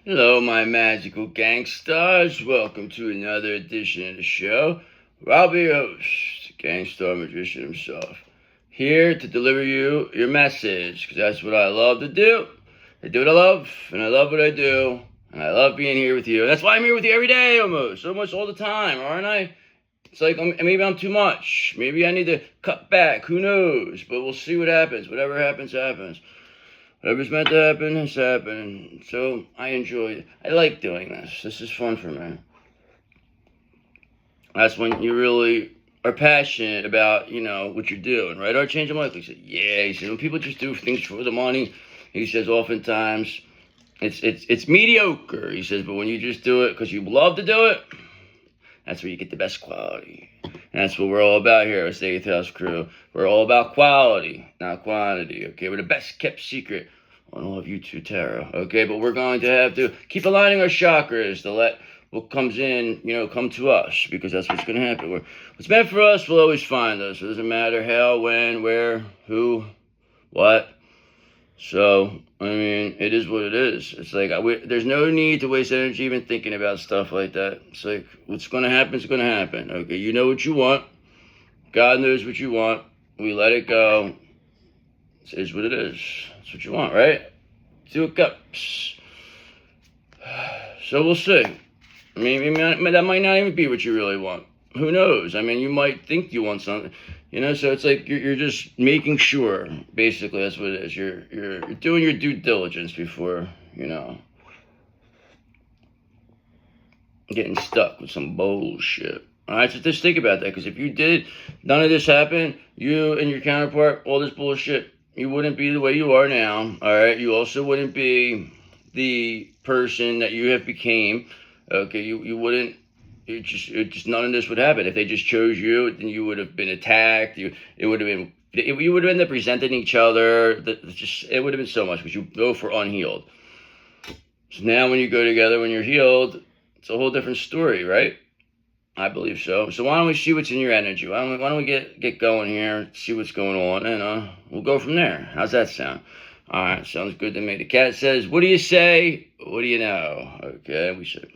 Hello, my magical gangsters. Welcome to another edition of the show, where I'll be your host, Gangstar Magician himself, here to deliver you your message, because that's what I love to do. I do what I love, and I love what I do, and I love being here with you. And that's why I'm here with you every day, almost all the time, aren't I? It's like maybe I'm too much. Maybe I need to cut back. Who knows? But we'll see what happens. Whatever happens, happens. Whatever's meant to happen has happened. So I enjoy it. I like doing this. This is fun for me. That's when you really are passionate about, what you're doing, right? Archangel Michael, he said, yeah. He said, when people just do things for the money, he says, oftentimes it's mediocre. He says, but when you just do it because you love to do it, that's where you get the best quality. And that's what we're all about here at the Eighth House Crew. We're all about quality, not quantity, okay? We're the best kept secret on all of YouTube Tarot, okay? But we're going to have to keep aligning our chakras to let what comes in, come to us, because that's what's going to happen. What's meant for us will always find us. It doesn't matter how, when, where, who, what. So, it is what it is. It's like, there's no need to waste energy even thinking about stuff like that. It's like, what's going to happen is going to happen. Okay, you know what you want. God knows what you want. We let it go. It is what it is. That's what you want, right? Two of Cups. So we'll see. That might not even be what you really want. Who knows? You might think you want something. So it's like you're just making sure. Basically, that's what it is. You're doing your due diligence before, getting stuck with some bullshit. All right, so just think about that, because if you did, none of this happened, you and your counterpart, all this bullshit, you wouldn't be the way you are now. All right, you also wouldn't be the person that you have became. Okay, you wouldn't. It just none of this would happen. If they just chose you, then you would have been attacked. You would have ended up resenting each other. It would have been so much, because you go for unhealed. So now when you go together, when you're healed, it's a whole different story, right? I believe so. So why don't we see what's in your energy? Why don't we get going here, see what's going on, and we'll go from there. How's that sound? All right, sounds good to me. The cat says, what do you say? What do you know? Okay, we said.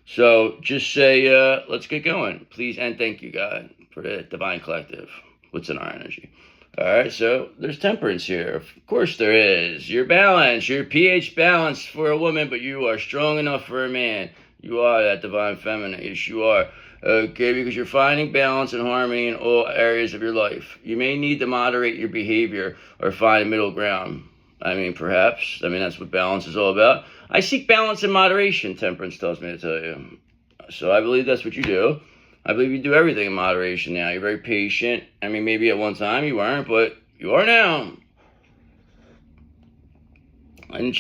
So just say, let's get going. Please and thank you, God, for the Divine Collective. What's in our energy? All right, so there's temperance here. Of course there is. You're balanced. You're pH balanced for a woman, but you are strong enough for a man. You are that divine feminine. Yes, you are. Okay, because you're finding balance and harmony in all areas of your life. You may need to moderate your behavior or find a middle ground. Perhaps. That's what balance is all about. I seek balance and moderation, temperance tells me to tell you. So I believe that's what you do. I believe you do everything in moderation now. You're very patient. Maybe at one time you weren't, but you are now. And it's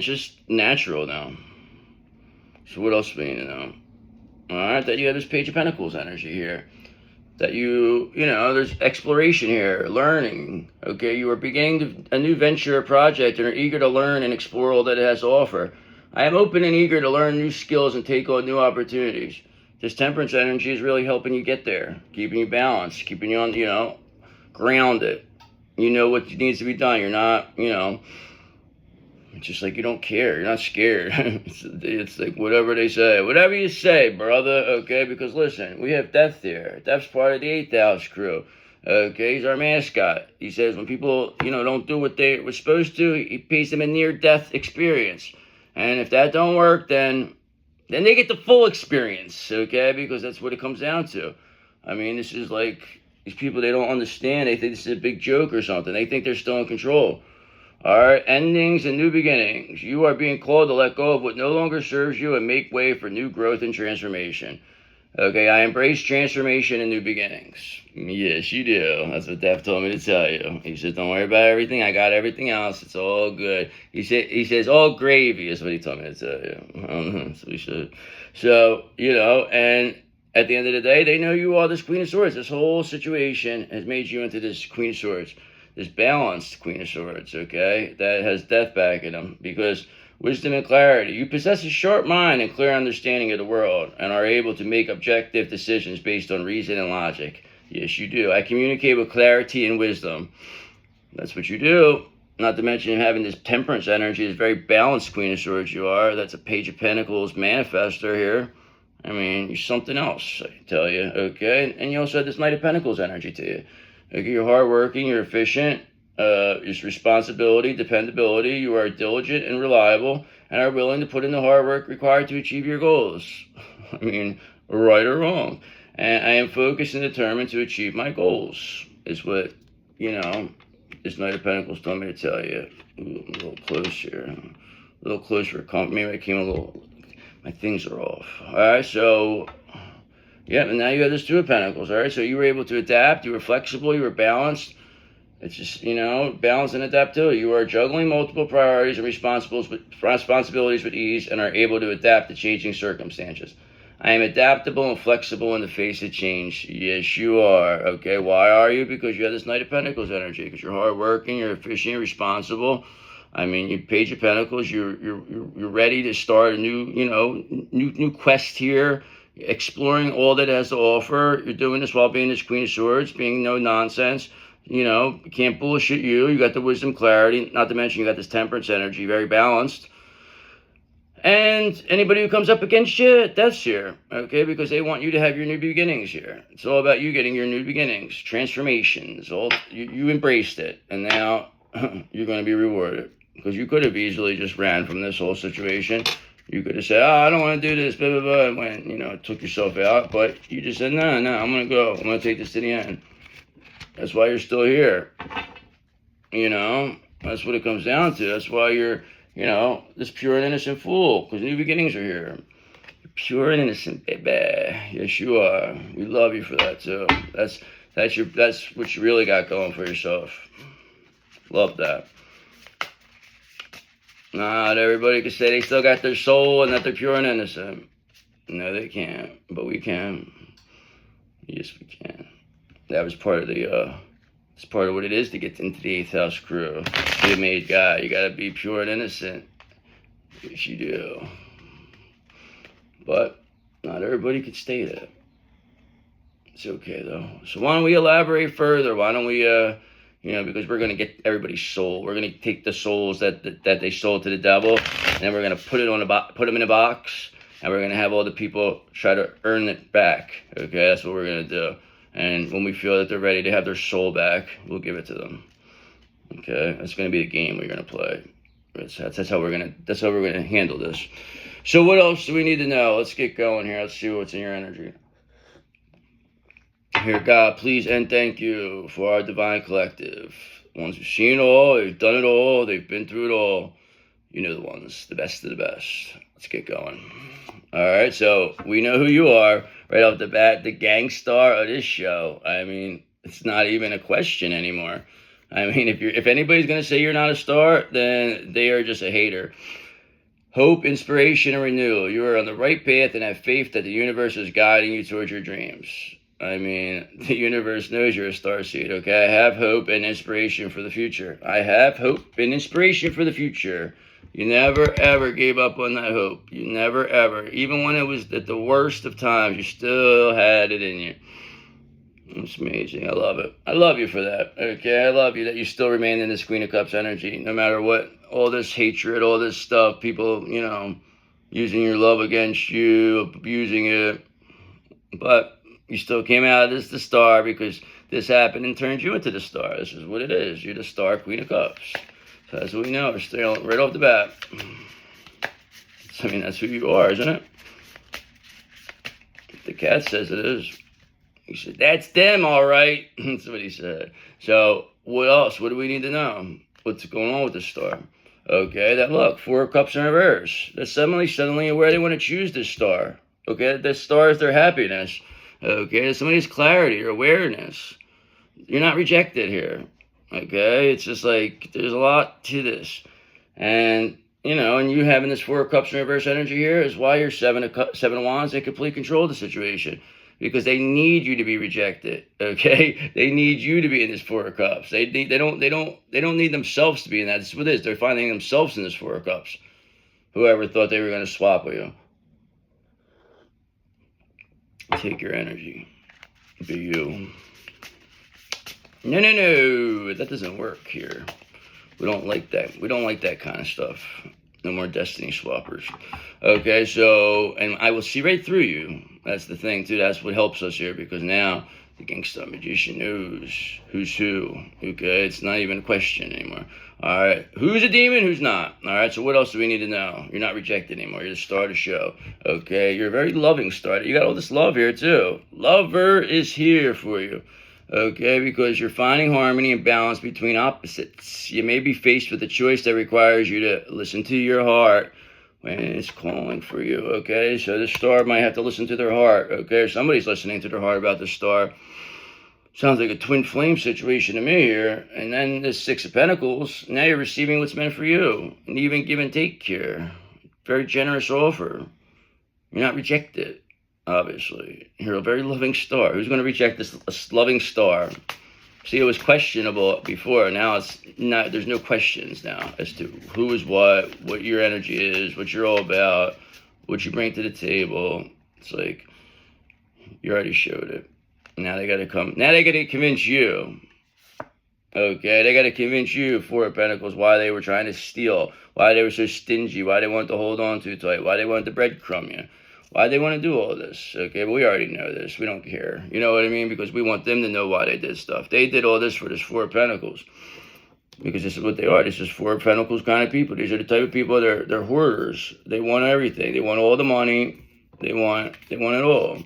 just natural now. So what else do we need to know? Alright, that you have this Page of Pentacles energy here. That there's exploration here, learning. Okay, you are beginning a new venture or project and are eager to learn and explore all that it has to offer. I am open and eager to learn new skills and take on new opportunities. This temperance energy is really helping you get there, keeping you balanced, keeping you on, grounded. You know what needs to be done. You're not, it's just like you don't care. You're not scared. It's like whatever they say. Whatever you say, brother, okay? Because listen, we have Death here. Death's part of the 8th House Crew. Okay, he's our mascot. He says when people, don't do what they were supposed to, he pays them a near-death experience. And if that don't work, then they get the full experience, okay? Because that's what it comes down to. This is like, these people, they don't understand. They think this is a big joke or something. They think they're still in control. All right, endings and new beginnings. You are being called to let go of what no longer serves you and make way for new growth and transformation. Okay, I embrace transformation and new beginnings. Yes, you do. That's what Death told me to tell you. He said, don't worry about everything. I got everything else. It's all good. He says, all gravy is what he told me to tell you. So he said. So, and at the end of the day, they know you are this Queen of Swords. This whole situation has made you into this Queen of Swords. This balanced Queen of Swords, okay, that has Death back in them, because wisdom and clarity. You possess a sharp mind and clear understanding of the world and are able to make objective decisions based on reason and logic. Yes, you do. I communicate with clarity and wisdom. That's what you do. Not to mention having this temperance energy, is very balanced Queen of Swords you are. That's a Page of Pentacles manifester here. I mean, you're something else, I tell you, okay? And you also have this Knight of Pentacles energy to you. Okay, you're hardworking, you're efficient, it's responsibility, dependability, you are diligent and reliable, and are willing to put in the hard work required to achieve your goals. I mean, right or wrong. And I am focused and determined to achieve my goals, is what, this Knight of Pentacles told me to tell you. Ooh, I'm a little close here. A little close for maybe I came a little, my things are off. All right, so, yeah, and now you have this Two of Pentacles, all right? So you were able to adapt, you were flexible, you were balanced. It's just, balance and adaptability. You are juggling multiple priorities and responsibilities with ease and are able to adapt to changing circumstances. I am adaptable and flexible in the face of change. Yes, you are. Okay, why are you? Because you have this Knight of Pentacles energy. Because you're hardworking, you're efficient, you're responsible. I mean, you Page of Pentacles. You're ready to start a new quest here, exploring all that it has to offer. You're doing this while being this Queen of Swords, being no nonsense. You can't bullshit you. You got the wisdom, clarity. Not to mention you got this temperance energy, very balanced. And anybody who comes up against you, death's here, okay? Because they want you to have your new beginnings here. It's all about you getting your new beginnings, transformations. You embraced it, and now you're going to be rewarded. Because you could have easily just ran from this whole situation. You could have said, I don't want to do this, blah, blah, blah, and went, took yourself out. But you just said, no, I'm going to go. I'm going to take this to the end. That's why you're still here. That's what it comes down to. That's why you're, this pure and innocent fool, because new beginnings are here. You're pure and innocent, baby. Yes, you are. We love you for that, too. That's what you really got going for yourself. Love that. Not everybody can say they still got their soul and that they're pure and innocent. No, they can't, but we can. Yes, we can. That was part of it's part of what it is to get into the 8th house crew. Be a made guy. You gotta be pure and innocent. Yes, you do. But not everybody can stay that. It's okay though. So why don't we elaborate further? Why don't we, because we're gonna get everybody's soul. We're gonna take the souls that they sold to the devil, and then we're gonna put them in a box, and we're gonna have all the people try to earn it back. Okay, that's what we're gonna do. And when we feel that they're ready to have their soul back, we'll give it to them. Okay, that's going to be the game we're going to play. That's how we're going to handle this. So what else do we need to know? Let's get going here. Let's see what's in your energy. Here, God, please and thank you for our divine collective. The ones who've seen it all, they've done it all, they've been through it all. You know the ones, the best of the best. Let's get going. All right, so we know who you are. Right off the bat, the gang star of this show. I mean, it's not even a question anymore. I mean, if anybody's going to say you're not a star, then they are just a hater. Hope, inspiration, and renewal. You are on the right path and have faith that the universe is guiding you towards your dreams. I mean, the universe knows you're a starseed, okay? I have hope and inspiration for the future. I have hope and inspiration for the future. You never, ever gave up on that hope. You never, ever. Even when it was at the worst of times, you still had it in you. It's amazing. I love it. I love you for that. Okay, I love you that you still remain in this Queen of Cups energy. No matter what, all this hatred, all this stuff, people, using your love against you, abusing it. But you still came out of this the star because this happened and turned you into the star. This is what it is. You're the star Queen of Cups. So that's what we know. We're still right off the bat. I mean, that's who you are, isn't it? The cat says it is. He said, that's them, all right. That's what he said. So what else? What do we need to know? What's going on with the star? Okay, that look, 4 of Cups in reverse. They're suddenly aware they want to choose this star. Okay, this star is their happiness. Okay, somebody's clarity or awareness. You're not rejected here. Okay, it's just like there's a lot to this, and and you having this 4 of Cups in reverse energy here is why you're 7 of Wands in complete control of the situation, because they need you to be rejected. Okay, they need you to be in this 4 of Cups. They don't need themselves to be in that. This is what it is. They're finding themselves in this 4 of Cups. Whoever thought they were going to swap with you, take your energy, be you. No, that doesn't work here. We don't like that. We don't like that kind of stuff. No more destiny swappers. Okay, so, and I will see right through you. That's the thing, too. That's what helps us here, because now the gangsta magician knows who's who. Okay, it's not even a question anymore. All right, who's a demon, who's not? All right, so what else do we need to know? You're not rejected anymore. You're the star of the show. Okay, you're a very loving star. You got all this love here, too. Lover is here for you. Okay, because you're finding harmony and balance between opposites. You may be faced with a choice that requires you to listen to your heart when it's calling for you. Okay, so the star might have to listen to their heart. Okay, somebody's listening to their heart about the star. Sounds like a twin flame situation to me here. And then this Six of Pentacles, now you're receiving what's meant for you. And even give and take here. Very generous offer. You're not rejected. Obviously, you're a very loving star. Who's going to reject this loving star? See, it was questionable before. Now it's not. There's no questions now as to who is what your energy is, what you're all about, what you bring to the table. It's like you already showed it. Now they got to come. Now they got to convince you. Okay, they got to convince you, Four of Pentacles, why they were trying to steal, why they were so stingy, why they wanted to hold on too tight, why they wanted to breadcrumb you. Why they want to do all this, okay? But we already know this. We don't care. You know what I mean? Because we want them to know why they did stuff. They did all this for this Four of Pentacles. Because this is what they are. This is Four of Pentacles kind of people. These are the type of people, they're hoarders. They want everything. They want all the money. They want it all.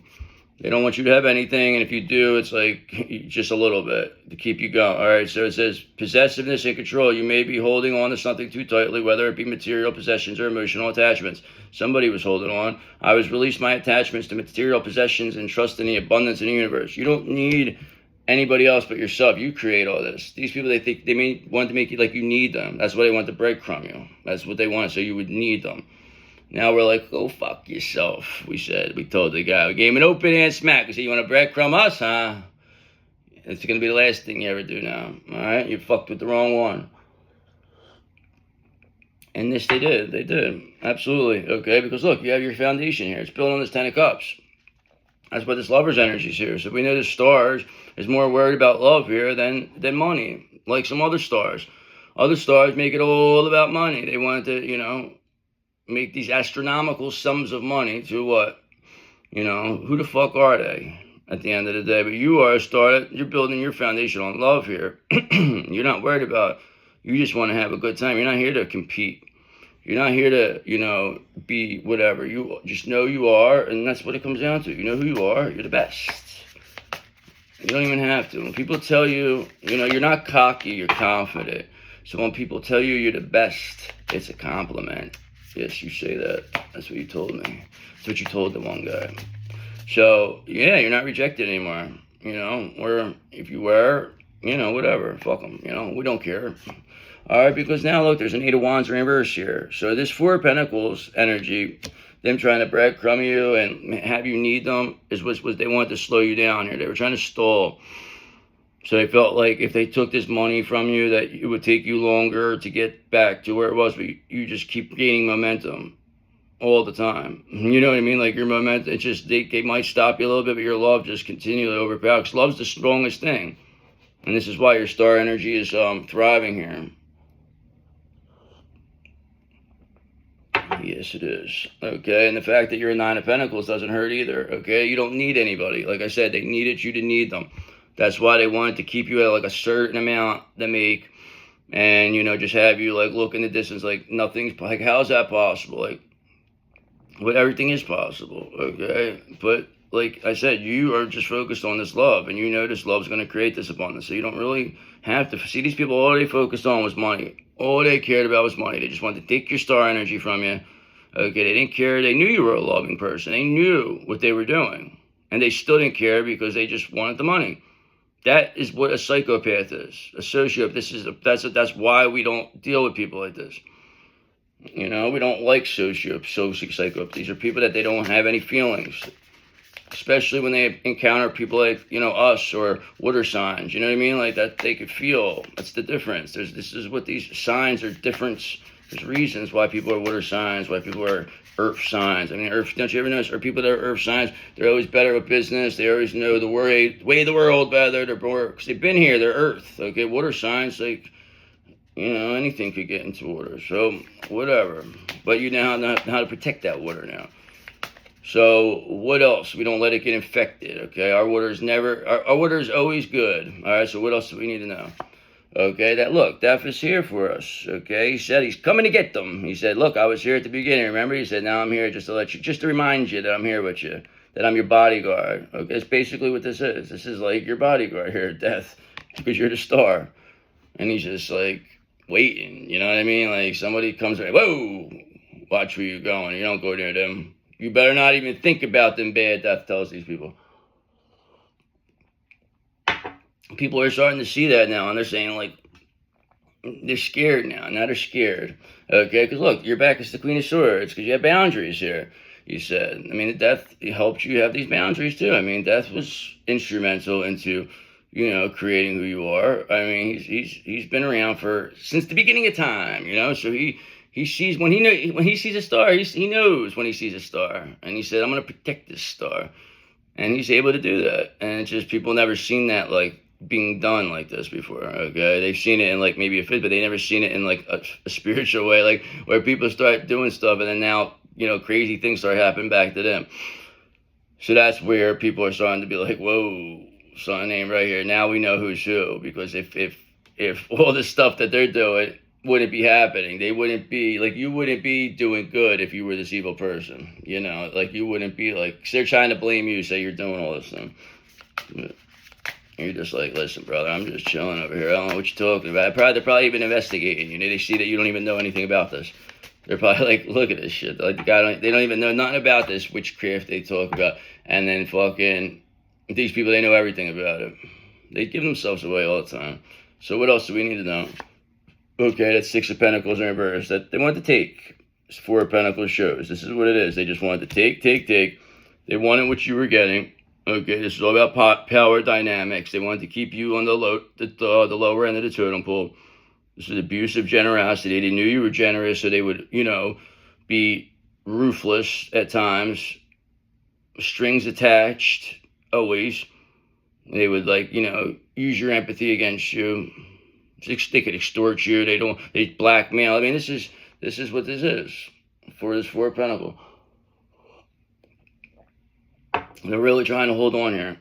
They don't want you to have anything, and if you do, it's like just a little bit to keep you going. All right, so it says possessiveness and control. You may be holding on to something too tightly, whether it be material possessions or emotional attachments. Somebody was holding on. I was released my attachments to material possessions and trust in the abundance in the universe. You don't need anybody else but yourself. You create all this. These people, they think they may want to make you like you need them. That's why they want to breadcrumb you. That's what they want, so you would need them. Now we're like, go fuck yourself, we said. We told the guy. We gave him an open hand smack. We said, you want to breadcrumb us, huh? It's going to be the last thing you ever do now. All right? You fucked with the wrong one. And this they did. They did. Absolutely. Okay? Because look, you have your foundation here. It's built on this Ten of Cups. That's why this lover's energy is here. So we know the stars is more worried about love here than money. Like some other stars. Other stars make it all about money. They wanted to, make these astronomical sums of money to what? Who the fuck are they at the end of the day? But you are a star. You're building your foundation on love here. You're not worried about, you just want to have a good time. You're not here to compete. You're not here to, be whatever. You just know you are, and that's what it comes down to. You know who you are. You're the best. You don't even have to. When people tell you, you're not cocky, you're confident. So when people tell you you're the best, it's a compliment. Yes, you say that. That's what you told me. That's what you told the one guy. So, yeah, you're not rejected anymore. Or if you were, whatever. Fuck them. We don't care. All right, because now, look, there's an Eight of Wands reverse here. So this Four of Pentacles energy, them trying to breadcrumb you and have you need them, is what they wanted to slow you down here. They were trying to stall. So they felt like if they took this money from you, that it would take you longer to get back to where it was, but you just keep gaining momentum all the time. You know what I mean? Like your momentum, it's just, they might stop you a little bit, but your love just continually overpowers. Because love's the strongest thing. And this is why your star energy is thriving here. Yes, it is. Okay, and the fact that you're a Nine of Pentacles doesn't hurt either. Okay, you don't need anybody. Like I said, they needed you to need them. That's why they wanted to keep you at like a certain amount to make, and just have you like look in the distance like nothing's like, how's that possible? Like, but everything is possible, okay? But like I said, you are just focused on this love, and this love's going to create this abundance. So you don't really have to see these people. All they focused on was money. All they cared about was money. They just wanted to take your star energy from you. Okay, they didn't care. They knew you were a loving person. They knew what they were doing, and they still didn't care because they just wanted the money. That is what a psychopath is. A sociopath. That's why we don't deal with people like this. We don't like psychopaths. These are people that they don't have any feelings. Especially when they encounter people like, us or water signs. You know what I mean? Like that they could feel. That's the difference. This is what these signs are different. There's reasons why people are water signs, why people are earth signs. I mean, earth, don't you ever notice? Or people that are earth signs, they're always better with business. They always know the way of the world better. They're more, because they've been here. They're earth. Okay, water signs, like, You know, anything could get into water. So, whatever. But you know how to protect that water now. So, what else? We don't let it get infected, okay? Our water is always good. All right, so what else do we need to know? Okay, Death is here for us. Okay, he said he's coming to get them. He said, look, I was here at the beginning, remember? He said, now I'm here just to remind you that I'm here with you, that I'm your bodyguard. Okay, that's basically what this is. This is like your bodyguard here at Death, because you're the star. And he's just like waiting, you know what I mean? Like somebody comes in, whoa, watch where you're going. You don't go near them. You better not even think about them bad, Death tells these people. People are starting to see that now, and they're saying, like, they're scared now. Now they're scared. Okay, because look, you're back as the Queen of Swords, because you have boundaries here, you said. I mean, Death helped you have these boundaries, too. I mean, Death was instrumental into, you know, creating who you are. I mean, he's been around since the beginning of time, you know, so he sees, when he sees a star, he knows when he sees a star, and he said, I'm going to protect this star, and he's able to do that, and it's just people never seen that, like, being done like this before. Okay, they've seen it in like maybe a fit, but they never seen it in like a spiritual way, like where people start doing stuff and then now, you know, crazy things start happening back to them. So that's where people are starting to be like, whoa, something ain't right here. Now we know who's who, because if all the stuff that they're doing wouldn't be happening, they wouldn't be like, you wouldn't be doing good if you were this evil person, you know, like you wouldn't be like, they're trying to blame you, say you're doing all this thing. You're just like, listen, brother, I'm just chilling over here. I don't know what you're talking about. They're probably even investigating you. They see that you don't even know anything about this. They're probably like, look at this shit. Like the guy, they don't even know nothing about this witchcraft they talk about. And then fucking these people, they know everything about it. They give themselves away all the time. So what else do we need to know? Okay, that's Six of Pentacles in reverse. That they want to take. It's Four of Pentacles shows. This is what it is. They just wanted to take. They wanted what you were getting. Okay, this is all about power dynamics. They wanted to keep you on the lower end of the totem pole. This is abusive generosity. They knew you were generous, so they would, you know, be ruthless at times. Strings attached, always. They would, like, you know, use your empathy against you. They could extort you. They blackmail. I mean, this is what this is for this Four of Pentacles. They're really trying to hold on here.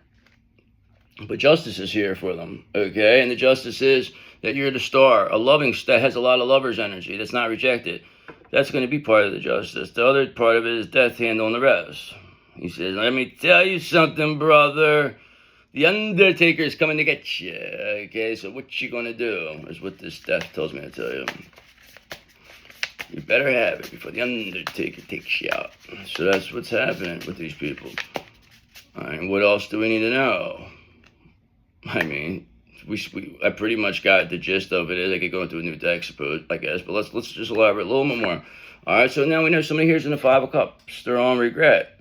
But justice is here for them, okay? And the justice is that you're the star, that has a lot of lover's energy, that's not rejected. That's going to be part of the justice. The other part of it is Death handling the rest. He says, let me tell you something, brother. The Undertaker is coming to get you, okay? So what you going to do is what this Death tells me to tell you. You better have it before the Undertaker takes you out. So that's what's happening with these people. I mean, what else do we need to know? I mean, I pretty much got the gist of it. I could go into a new deck, I guess, but let's just elaborate a little bit more. All right, so now we know somebody here's in the Five of Cups. They're on regret.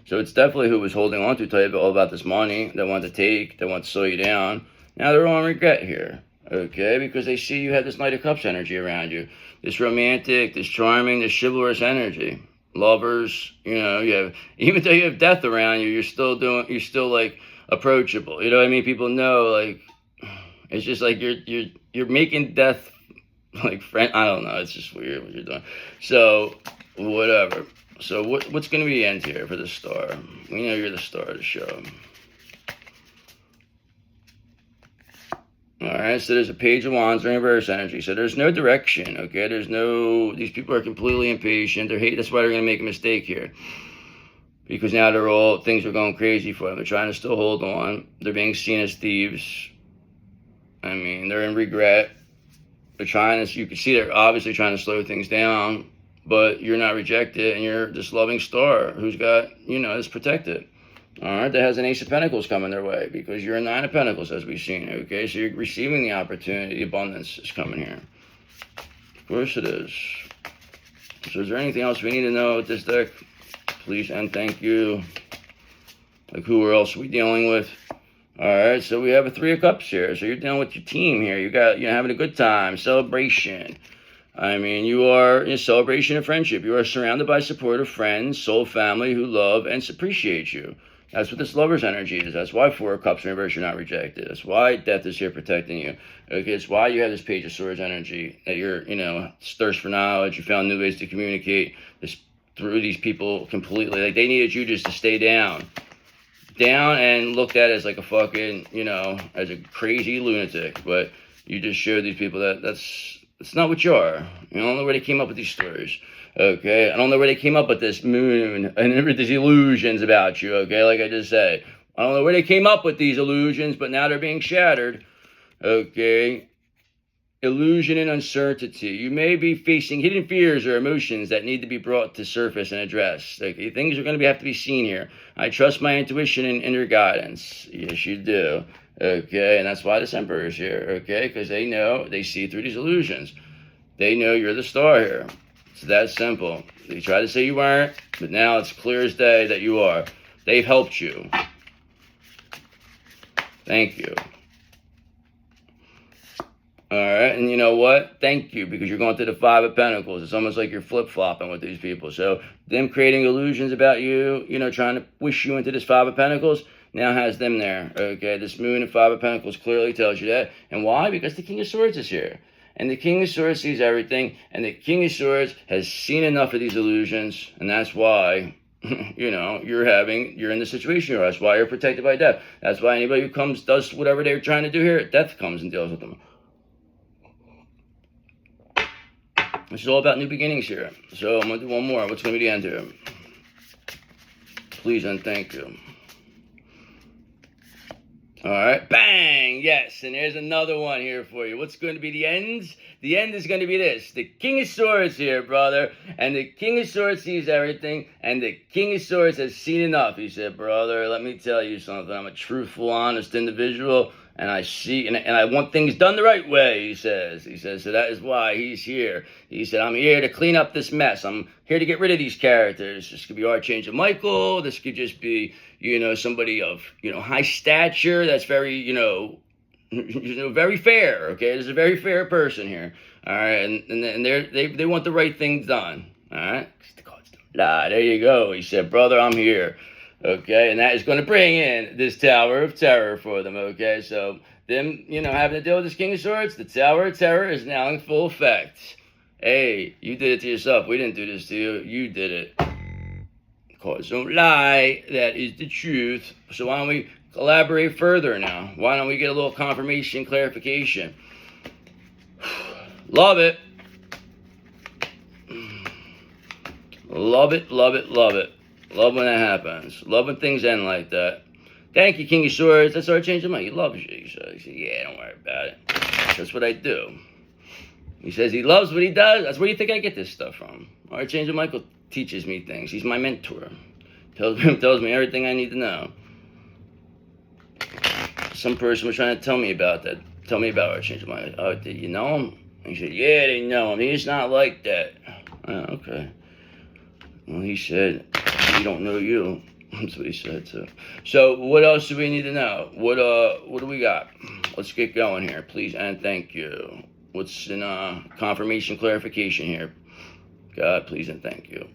So it's definitely who was holding on to, tell you all about this money, they want to take, they want to slow you down. Now they're on regret here, okay, because they see you have this Knight of Cups energy around you, this romantic, this charming, this chivalrous energy. Lovers, you know, even though you have Death around you, you're still like approachable. You know what I mean? People know, like, it's just like you're making Death like friend. I don't know. It's just weird what you're doing. So whatever. So what's going to be the end here for the star? We know you're the star of the show. All right, so there's a Page of Wands in reverse energy. So there's no direction, okay? These people are completely impatient. That's why they're going to make a mistake here. Because now things are going crazy for them. They're trying to still hold on. They're being seen as thieves. I mean, they're in regret. You can see they're obviously trying to slow things down. But you're not rejected, and you're this loving star who's got, you know, is protected. All right, that has an Ace of Pentacles coming their way because you're a Nine of Pentacles, as we've seen, okay? So you're receiving the opportunity. The abundance is coming here. Of course it is. So is there anything else we need to know with this deck? Please and thank you. Like, who else are we dealing with? All right, so we have a Three of Cups here. So you're dealing with your team here. You're having a good time, celebration. I mean, you are in a celebration of friendship. You are surrounded by supportive friends, soul family who love and appreciate you. That's what this Lover's energy is. That's why 4 of Cups in reverse, you're not rejected. That's why Death is here protecting you. Okay, it's why you have this Page of Swords energy. That you're, thirst for knowledge. You found new ways to communicate this through these people completely. Like, they needed you just to stay down. And looked at as like a fucking, as a crazy lunatic. But you just showed these people that that's not what you are. I don't know where they came up with these stories. Okay, I don't know where they came up with this moon and these illusions about you. Okay, like I just said, I don't know where they came up with these illusions, but now they're being shattered. Okay, illusion and uncertainty. You may be facing hidden fears or emotions that need to be brought to surface and addressed. Okay, things are going to have to be seen here. I trust my intuition and inner guidance. Yes, you do. Okay, and that's why this Emperor is here. Okay, because they see through these illusions. They know you're the star here. It's that simple. They tried to say you weren't, but now it's clear as day that you are. They've helped you. Thank you. All right, and you know what? Thank you, because you're going through the 5 of Pentacles. It's almost like you're flip-flopping with these people. So them creating illusions about you, trying to push you into this 5 of Pentacles, now has them there. Okay, this Moon and 5 of Pentacles clearly tells you that. And why? Because the King of Swords is here. And the King of Swords sees everything, and the King of Swords has seen enough of these illusions, and that's why, you're in the situation you're in. That's why you're protected by death. That's why anybody who comes, does whatever they're trying to do here, death comes and deals with them. This is all about new beginnings here. So I'm going to do one more. What's going to be the end here? Please and thank you. All right, bang, yes, and there's another one here for you. What's going to be the end? The end is going to be this. The King of Swords here, brother, and the King of Swords sees everything, and the King of Swords has seen enough. He said, brother, let me tell you something. I'm a truthful, honest individual, and I see, and I want things done the right way, he says. He says, so that is why he's here. He said, I'm here to clean up this mess. I'm here to get rid of these characters. This could be Archangel Michael. This could just be, somebody of, high stature. That's very, very fair. Okay, there's a very fair person here. All right, and they want the right things done. All right, there you go. He said, brother, I'm here. Okay, and that is going to bring in this Tower of Terror for them. Okay, so them, having to deal with this King of Swords, the Tower of Terror is now in full effect. Hey, you did it to yourself. We didn't do this to you. You did it. Cause don't lie. That is the truth. So why don't we collaborate further now? Why don't we get a little confirmation, clarification? Love it. Love it, love it, love it. Love when that happens. Love when things end like that. Thank you, King of Swords. That's Archangel Mike. He loves you. He said, yeah, don't worry about it. That's what I do. He says he loves what he does. That's where you think I get this stuff from. Archangel Michael teaches me things. He's my mentor. Tells me everything I need to know. Some person was trying to tell me about that. Tell me about Archangel Michael. Oh, did you know him? He said, yeah, they know him. He's not like that. Oh, okay. Well, he said, he don't know you. That's what he said, too. So, what else do we need to know? What do we got? Let's get going here, please, and thank you. What's in confirmation, clarification here? God, please, and thank you.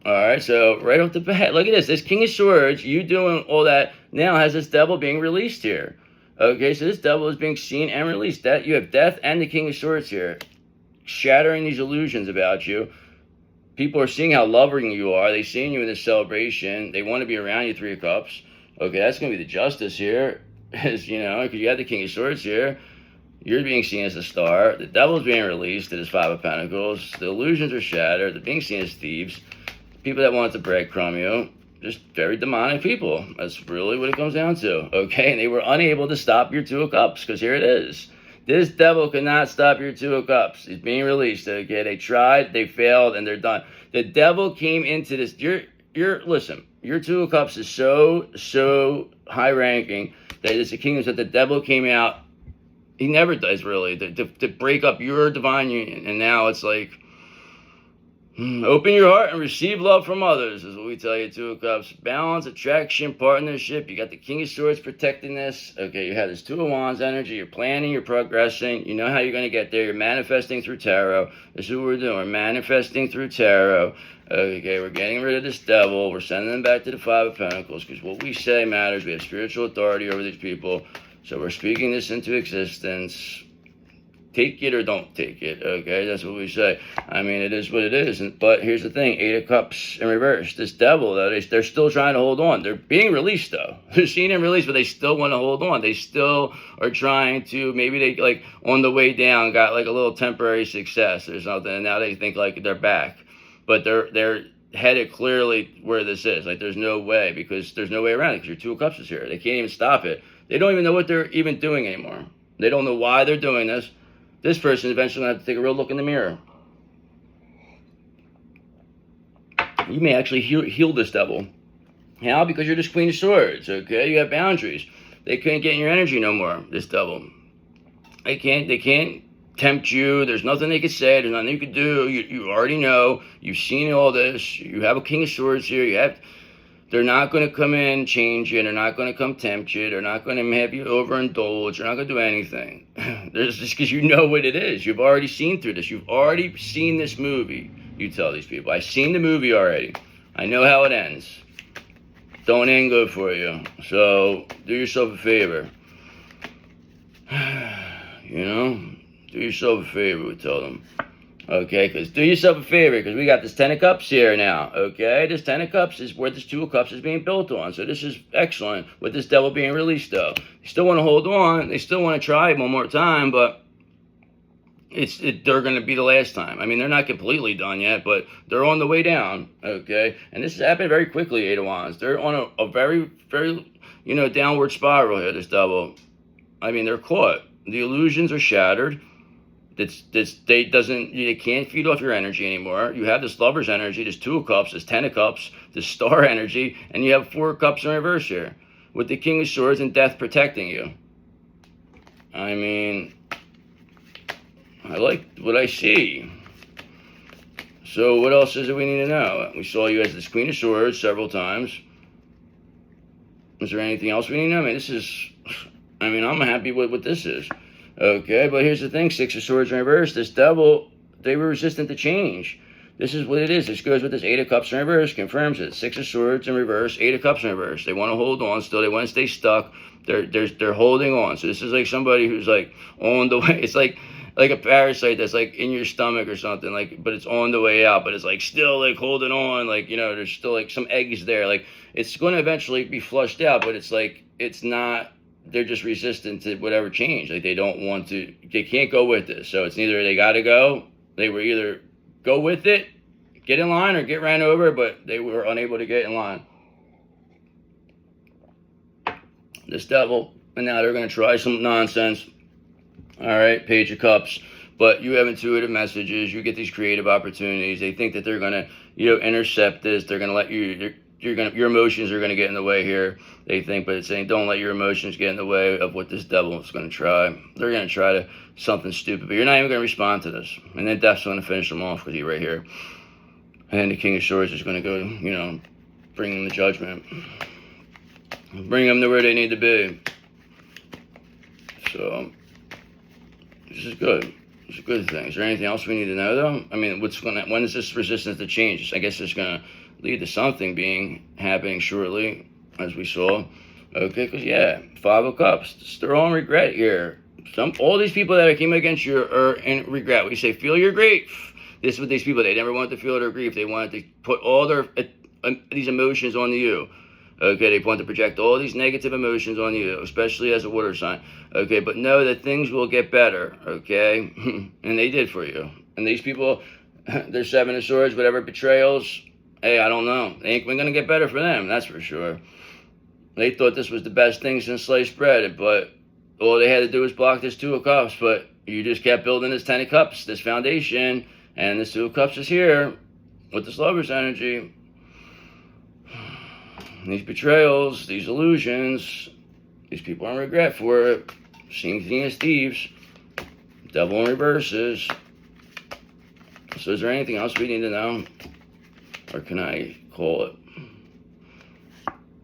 All right, so right off the bat, look at this. This King of Swords, you doing all that, now has this devil being released here. Okay, so this devil is being seen and released. That you have Death and the King of Swords here, shattering these illusions about you. People are seeing how loving you are. They're seeing you in this celebration. They want to be around you, 3 of Cups. Okay, that's going to be the justice here. Is, because you have the King of Swords here. You're being seen as a star. The devil's being released to this 5 of Pentacles. The illusions are shattered. They're being seen as thieves. People that want to breadcrumb you. Just very demonic people. That's really what it comes down to. Okay, and they were unable to stop your 2 of Cups, because here it is. This devil could not stop your 2 of Cups. He's being released, okay? They tried, they failed, and they're done. The devil came into this. Listen, your 2 of Cups is so high ranking that it's a kingdom that the devil came out. He never does, really, to break up your divine union. And now it's like, Open your heart and receive love from others is what we tell you, Two of Cups. Balance, attraction, partnership. You got the King of Swords protecting this. Okay, you have this Two of Wands energy. You're planning, you're progressing. You know how you're going to get there. You're manifesting through tarot. This is what we're doing. We're manifesting through tarot. Okay, we're getting rid of this devil. We're sending them back to the Five of Pentacles because what we say matters. We have spiritual authority over these people. So we're speaking this into existence. Take it or don't take it, okay? That's what we say. I mean, it is what it is. But here's the thing, Eight of Cups in reverse. This devil, though, they're still trying to hold on. They're being released, though. They're seeing him released, but they still want to hold on. They still are trying to, maybe they, like, on the way down, got, like, a little temporary success or something, and now they think, like, they're back. But they're headed clearly where this is. Like, there's no way, because there's no way around it, because your Two of Cups is here. They can't even stop it. They don't even know what they're even doing anymore. They don't know why they're doing this. This person is eventually going to have to take a real look in the mirror. You may actually heal this devil. How? Because you're this Queen of Swords, okay? You have boundaries. They can't get in your energy no more, this devil. They can't tempt you. There's nothing they could say. There's nothing you could do. You already know. You've seen all this. You have a King of Swords here. They're not going to come in, change you. They're not going to come tempt you. They're not going to have you overindulge. They're not going to do anything. There's just because you know what it is. You've already seen through this. You've already seen this movie. You tell these people, I've seen the movie already. I know how it ends. Don't end good for you. So do yourself a favor. You know, do yourself a favor, we tell them. Okay, because do yourself a favor, because we got this Ten of Cups here now, okay? This Ten of Cups is where this Two of Cups is being built on, so this is excellent with this devil being released, though. They still want to hold on. They still want to try one more time, but they're going to be the last time. I mean, they're not completely done yet, but they're on the way down, okay? And this has happened very quickly, Eight of Wands. They're on a very, very, downward spiral here, this devil. I mean, they're caught. The illusions are shattered. They can't feed off your energy anymore. You have this Lover's energy, this Two of Cups, this Ten of Cups, this Star energy, and you have Four of Cups in reverse here, with the King of Swords and Death protecting you. I mean, I like what I see. So what else is it we need to know? We saw you as this Queen of Swords several times. Is there anything else we need to know? I mean, I'm happy with what this is. Okay, but here's the thing, Six of Swords in reverse. This devil, they were resistant to change. This is what it is. This goes with this Eight of Cups in reverse, confirms it. Six of Swords in reverse, Eight of Cups in reverse. They want to hold on still. They want to stay stuck. They're holding on. So this is like somebody who's like on the way. It's like a parasite that's like in your stomach or something, like, but it's on the way out, but it's like still like holding on, like, there's still like some eggs there. Like, it's going to eventually be flushed out, but it's like, it's not. They're just resistant to whatever change. Like, they can't go with this. So it's either they got to go, they were either go with it, get in line, or get ran over, but they were unable to get in line. This devil, and now they're going to try some nonsense. All right, Page of Cups. But you have intuitive messages. You get these creative opportunities. They think that they're going to, intercept this. They're going to let you, your emotions are going to get in the way here, they think, but it's saying don't let your emotions get in the way of what this devil is going to try. They're going to try something stupid, but you're not even going to respond to this. And then Death's going to finish them off with you right here. And then the King of Swords is going to go, bring them the judgment. Bring them to where they need to be. So, this is good. It's a good thing. Is there anything else we need to know, though? I mean, when is this resistance to change? I guess it's going to lead to something happening shortly, as we saw. Okay, because Five of Cups. They're all in regret here. All these people that came against you are in regret. We say, feel your grief. This is what these people, they never wanted to feel their grief. They wanted to put all these emotions onto you. Okay, they want to project all these negative emotions on you, especially as a water sign. Okay, but know that things will get better, okay? And they did for you. And these people, their Seven of Swords, whatever betrayals, hey, I don't know. They ain't going to get better for them, that's for sure. They thought this was the best thing since sliced bread, but all they had to do was block this Two of Cups, but you just kept building this Ten of Cups, this foundation, and this Two of Cups is here with this Lover's energy. These betrayals, these illusions, these people are in regret for it. Same thing as thieves. Devil in reverses. So is there anything else we need to know? Or can I call it?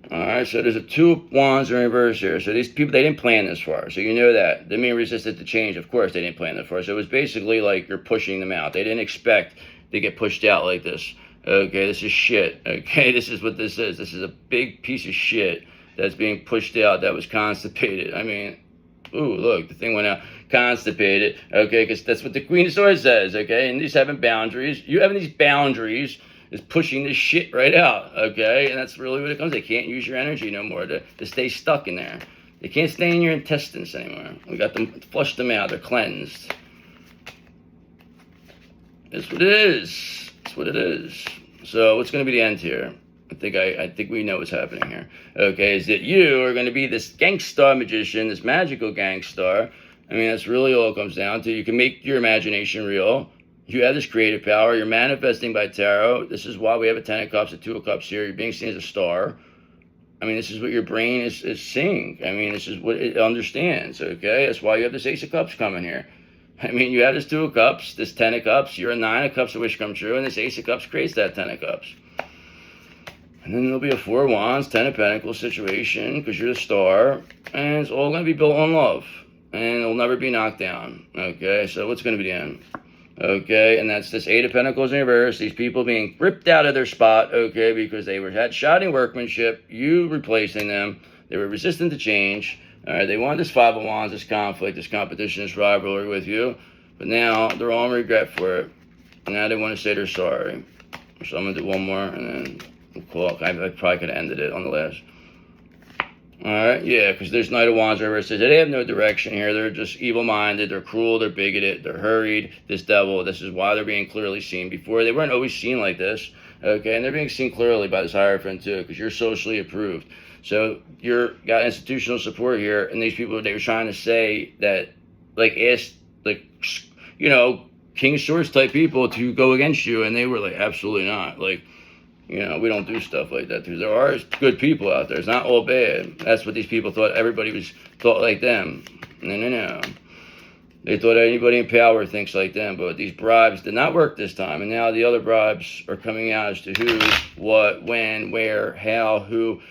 Alright, so there's a 2 of Wands in reverse here. So these people, they didn't plan this far. So you know that. They mean resisted to change. Of course, they didn't plan that far. So it was basically like you're pushing them out. They didn't expect to get pushed out like this. Okay, this is shit. Okay, this is what this is. This is a big piece of shit that's being pushed out that was constipated. I mean, ooh, look, the thing went out. Constipated. Okay, because that's what the Queen of Swords says. Okay, and these having boundaries. You having these boundaries is pushing this shit right out, okay? And that's really what it comes. They can't use your energy no more to stay stuck in there. They can't stay in your intestines anymore. We got them, flushed them out. They're cleansed. That's what it is. That's what it is. So what's going to be the end here? I think we know what's happening here. Okay, is that you are going to be this gangsta magician, this magical gangster. I mean, that's really all it comes down to. You can make your imagination real. You have this creative power. You're manifesting by tarot. This is why we have a 10 of Cups, a 2 of Cups here. You're being seen as a star. I mean, this is what your brain is seeing. I mean, this is what it understands, okay? That's why you have this Ace of Cups coming here. I mean, you have this 2 of Cups, this 10 of Cups. You're a 9 of Cups, a wish come true, and this Ace of Cups creates that 10 of Cups. And then there'll be a 4 of Wands, 10 of Pentacles situation because you're the star. And it's all going to be built on love. And it'll never be knocked down, okay? So what's going to be the end? Okay, and that's this 8 of Pentacles in reverse. These people being ripped out of their spot, okay, because they had shoddy workmanship. You replacing them. They were resistant to change. All right, they wanted this 5 of Wands, this conflict, this competition, this rivalry with you. But now they're all in regret for it. And now they want to say they're sorry. So I'm going to do one more, and then we'll call. I probably could have ended it on the last. Alright, yeah, because there's Knight of Wands reverse. They have no direction here. They're just evil-minded. They're cruel. They're bigoted. They're hurried. This devil. This is why they're being clearly seen. Before, they weren't always seen like this. Okay, and they're being seen clearly by this Hierophant, too, because you're socially approved. So you're got institutional support here, and these people, they were trying to say that, like, ask, like, you know, King of Swords type people to go against you, and they were like, absolutely not. Like, you know, we don't do stuff like that. There are good people out there. It's not all bad. That's what these people thought. Everybody thought like them. No. They thought anybody in power thinks like them. But these bribes did not work this time. And now the other bribes are coming out as to who, what, when, where, how, who.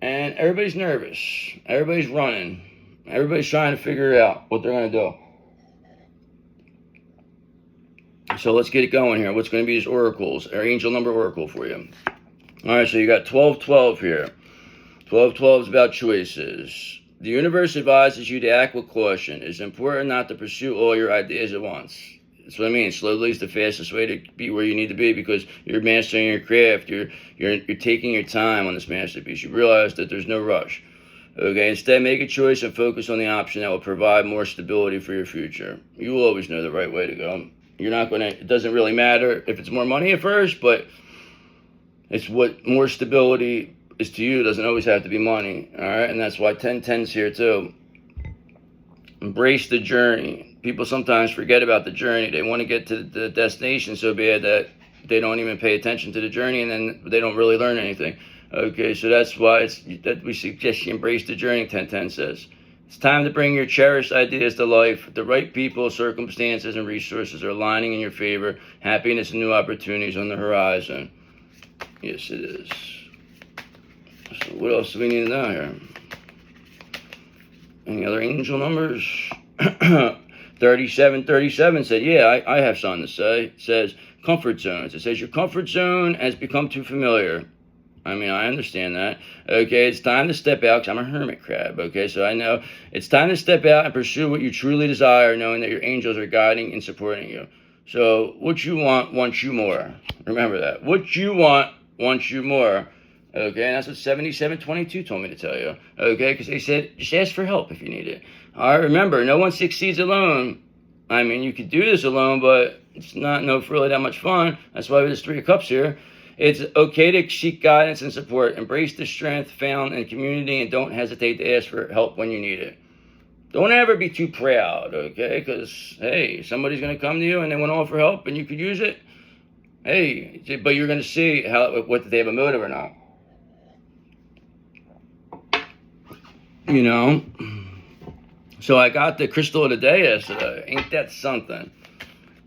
And everybody's nervous. Everybody's running. Everybody's trying to figure out what they're going to do. So let's get it going here. What's going to be these oracles, or angel number oracle for you? All right, so you got 1212 here. 1212 is about choices. The universe advises you to act with caution. It's important not to pursue all your ideas at once. That's what I mean. Slowly is the fastest way to be where you need to be because you're mastering your craft. You're taking your time on this masterpiece. You realize that there's no rush. Okay, instead make a choice and focus on the option that will provide more stability for your future. You will always know the right way to go. You're not going to, it doesn't really matter if it's more money at first, but it's what more stability is to you. It doesn't always have to be money, all right? And that's why 1010's here too. Embrace the journey. People sometimes forget about the journey. They want to get to the destination so bad that they don't even pay attention to the journey, and then they don't really learn anything. Okay, so that's why that we suggest you embrace the journey, 1010 says. It's time to bring your cherished ideas to life. The right people, circumstances, and resources are aligning in your favor. Happiness and new opportunities on the horizon. Yes, it is. So what else do we need to know here? Any other angel numbers? 3737 said, yeah, I have something to say. It says, comfort zones. It says, your comfort zone has become too familiar. I mean, I understand that. Okay, it's time to step out because I'm a hermit crab. Okay, so I know it's time to step out and pursue what you truly desire, knowing that your angels are guiding and supporting you. So what you want wants you more. Remember that. What you want wants you more. Okay, and that's what 7722 told me to tell you. Okay, because they said, just ask for help if you need it. All right, remember, no one succeeds alone. I mean, you could do this alone, but it's not really that much fun. That's why there's 3 of Cups here. It's okay to seek guidance and support. Embrace the strength found in community and don't hesitate to ask for help when you need it. Don't ever be too proud, okay? Because, hey, somebody's going to come to you and they want to offer help and you could use it. Hey, but you're going to see what they have a motive or not. You know? So I got the crystal of the day yesterday. Ain't that something?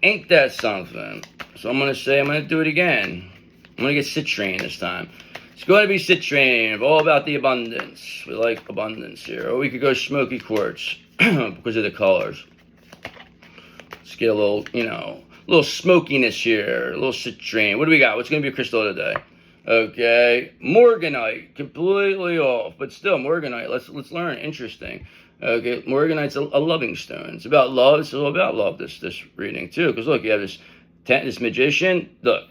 Ain't that something? So I'm going to do it again. I'm going to get citrine this time. It's going to be citrine, all about the abundance. We like abundance here. Or we could go smoky quartz because of the colors. Let's get a little, little smokiness here, a little citrine. What do we got? What's going to be a crystal today? Okay, morganite, completely off, but still morganite. Let's learn. Interesting. Okay, morganite's a loving stone. It's about love. It's all about love. This reading too, because look, you have this magician. Look,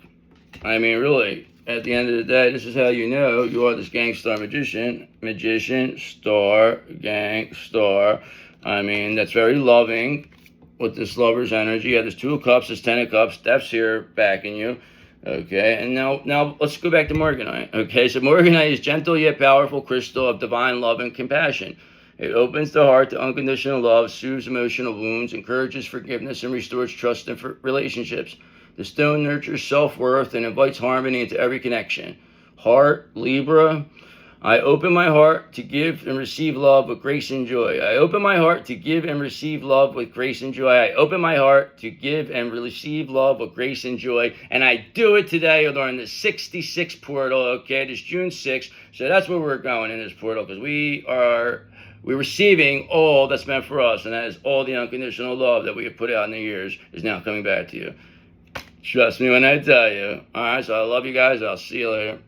I mean, really, at the end of the day, this is how you know you are this gang star magician. Magician, star, gang, star. I mean, that's very loving with this lover's energy. You have this 2 of Cups, this 10 of Cups. Steph's here backing you. Okay, and now let's go back to morganite. Okay, so morganite is gentle yet powerful crystal of divine love and compassion. It opens the heart to unconditional love, soothes emotional wounds, encourages forgiveness, and restores trust in relationships. The stone nurtures self-worth and invites harmony into every connection. Heart, Libra. I open my heart to give and receive love with grace and joy. I open my heart to give and receive love with grace and joy. I open my heart to give and receive love with grace and joy. And I do it today during the 66 portal, okay? This June 6th. So that's where we're going in this portal, because we're receiving all that's meant for us. And that is all the unconditional love that we have put out in the years is now coming back to you. Trust me when I tell you. All right, so I love you guys. I'll see you later.